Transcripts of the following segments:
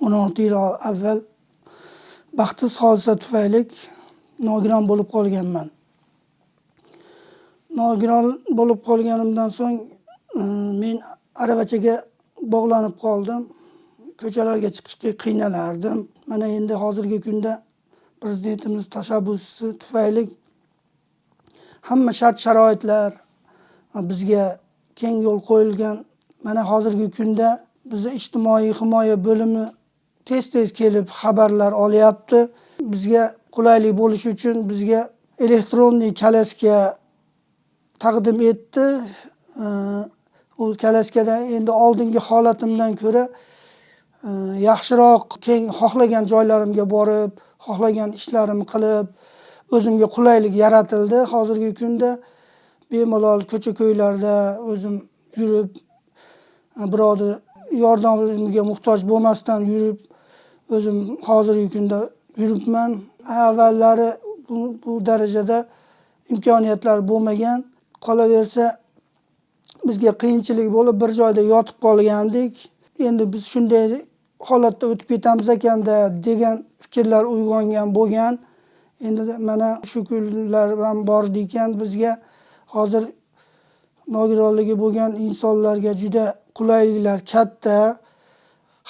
16 yil avval baxtsiz hodisa tufayli nogiron bo'lib qolganman. Nogiron bo'lib qolganimdan so'ng men aravachaga bog'lanib qoldim. Ko'chalarga chiqishga qiynalardim. Mana endi hozirgi kunda prezidentimiz tashabbusi tufayli hamma shart-sharoitlar bizga keng yo'l qo'yilgan. Mana hozirgi kunda bizning ijtimoiy himoya bo'limi tez kelib xabarlar olyapti. Bizga qulaylik bo'lishi uchun bizga elektronniy kalaska taqdim etdi. U kalaskada endi oldingi holatimdan ko'ra yaxshiroq, keng xohlagan joylarimga borib, xohlagan ishlarimni qilib, o'zimga qulaylik yaratildi. Hozirgi kunda bemalol ko'cha-ko'ylarda o'zim yurib, birovni yordamiga muhtoj bo'lmasdan yurib, o'zim hozirgi kunda yuribman. Avvallari bu darajada imkoniyatlar bo'lmagan. Qolaversa bizga qiyinchilik bo'lib bir joyda yotib qolgandik. Endi biz shunday holatda o'tib ketamiz ekanda degan fikrlar uyg'ongan bo'lgan. Endi mana shu kunlar ham bor ekan bizga hozir nogironligi bo'lgan insonlarga juda qulayliklar katta.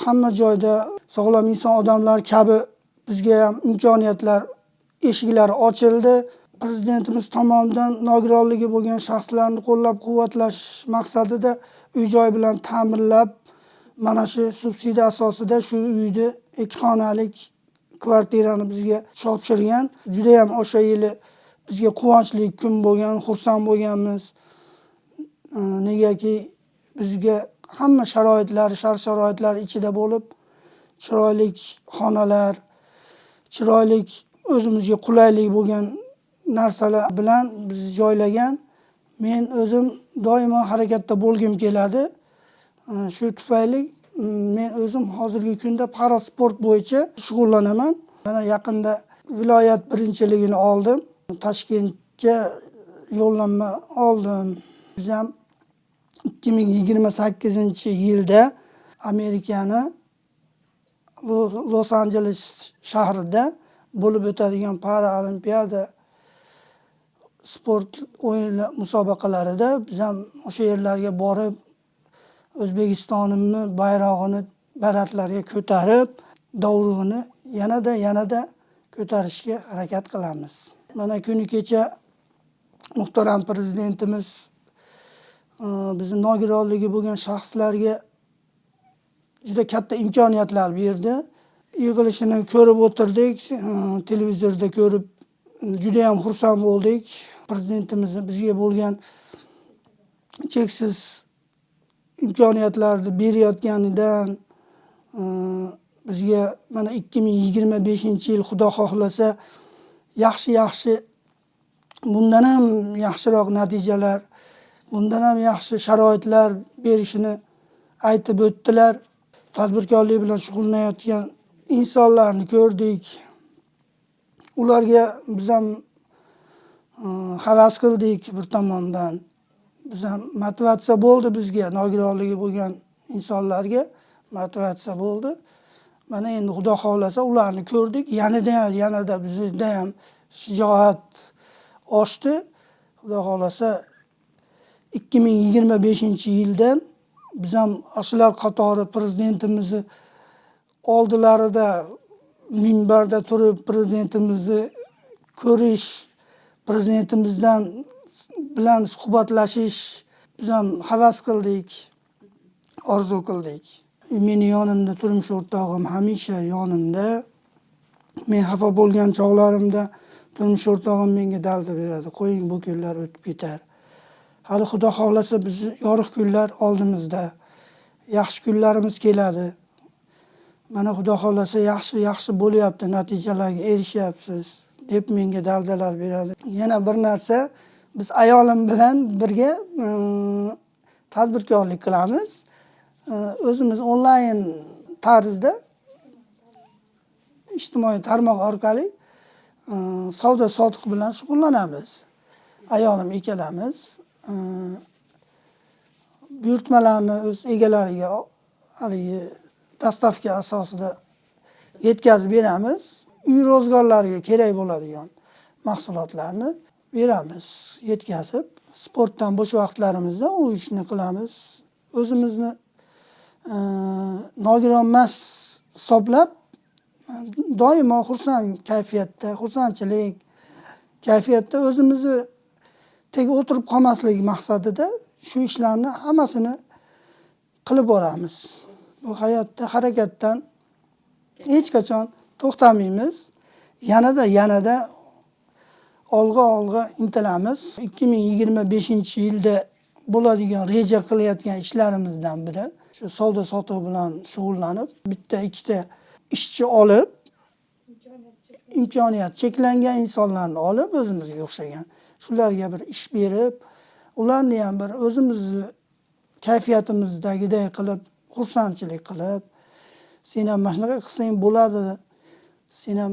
Hamma joyda sog'lom inson odamlar kabi bizga ham imkoniyatlar eshiklari ochildi. Prezidentimiz tomonidan nogironligi bo'lgan shaxslarni qo'llab-quvvatlash maqsadida uy-joy bilan ta'minlab, mana shu subsidiya asosida shu uyni 2 xonalik kvartirani bizga topshirgan. Juda ham o'sha yili bizga quvonchli kun bo'lgan, xursand bo'lganmiz. Negaki bizga hamma shart-sharoitlar ichida bo'lib, chiroyli xonalar, chiroyli o'zimizga qulaylik bo'lgan narsalar bilan biz joylagan. Men o'zim doimo harakatda bo'lgim keladi. Shu tufayli men o'zim hozirgi kunda parasport bo'yicha shug'ullanaman. Mana yaqinda viloyat birinchiligini oldim. Toshkentga yo'llanma oldim. Biz ham 2028-yilda Amerikani Los-Anjeles shahrida bo'lib o'tadigan Paralimpiada sport o'yinlar musobaqalarida biz ham o'sha yerlarga borib O'zbekistonimni bayrog'ini baratlarga ko'tarib, dovrug'ini yanada ko'tarishga harakat qilamiz. Mana kuni kecha muhtaram prezidentimiz bizning nogironligi bo'lgan shaxslarga juda katta imkoniyatlar berdi. Yig'ilishini ko'rib o'tirdik, televizorda ko'rib juda ham xursand bo'ldik. Prezidentimizni bizga bo'lgan cheksiz imkoniyatlarni berayotganidan bizga mana 2025-yil xudo xohlasa yaxshi bundan ham yaxshiroq natijalar, bundan ham yaxshi sharoitlar berishini aytib o'tdilar. Tadbirkorlik bilan shug'ullanayotgan insonlarni ko'rdik. Ularga biz ham havas qildik bir tomondan. Biz ham motivatsiya bo'ldi bizga, nogironligi bo'lgan insonlarga motivatsiya bo'ldi. Mana endi xudo xohlasa ularni ko'rdik. Yanada bizda ham shijoat oshdi. Xudo xohlasa 2025-yildan biz ham shular qatori prezidentimizni oldilarida minbarda turib prezidentimizni ko'rish, prezidentimizdan bilan suhbatlashish biz ham havas qildik, orzu qildik. Meni yonimda turmush o'rtog'im hamisha yonimda. Men xafa bo'lgan chog'larimda turmush o'rtog'im menga dalda beradi. Qo'ying, bu kunlar o'tib ketar. Hali xudo xohlasa biz yorug' kunlar oldimizda. Yaxshi kunlarimiz keladi. Mana xudo xohlasa yaxshi bo'lyapti, natijalarga erishyapsiz deb menga daldalar beradi. Yana bir narsa, biz ayolim bilan birga tadbirkorlik qilamiz. O'zimiz onlayn tarzda ijtimoiy tarmoq orqali savdo sotiq bilan shug'ullanamiz. Ayolim ikkalamiz buyurtmalarni o'z egalariga haligi dastavka asosida yetkazib beramiz. Uy ro'zg'orlariga kerak bo'ladigan mahsulotlarni beramiz, yetkazib. Sportdan bo'sh vaqtlarimizda u ishni qilamiz. O'zimizni nogironmas hisoblab doimo xursand kayfiyatda, xursandchilik kayfiyatda o'zimizni tega o'tirib qolmaslik maqsadida shu ishlarni hammasini qilib boramiz. Bu hayotda harakatdan hech qachon to'xtamaymiz. Yanada olg'a intilamiz. 2025-yilda bo'ladigan reja qilayotgan ishlarimizdan biri shu savdo sotuv bilan shug'ullanib, bitta ikkita ishchi olib, imkoniyat cheklangan insonlarni olib, o'zimizga o'xshagan shularga bir ish berib, ularni ham bir o'zimizni kayfiyatimizdagiday qilib, xursandchilik qilib, sen ham mana shunaqa qilsang bo'ladi, sen ham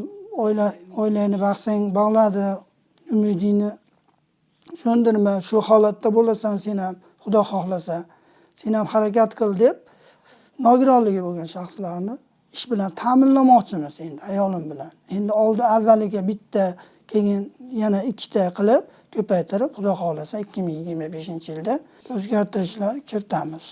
oilangni bog'ladi, umidingni so'ndirma, shu holatda bo'lasan, sen ham Xudo xohlasa, sen ham harakat qil deb nogironligi bo'lgan shaxslarni ish bilan ta'minlamoqchimiz endi ayolim bilan. Endi avvaliga bitta, keyin yana ikkita qilib ko'paytirib, Xudo xohlasa 2025-yilda o'zgartirishlar kiritamiz.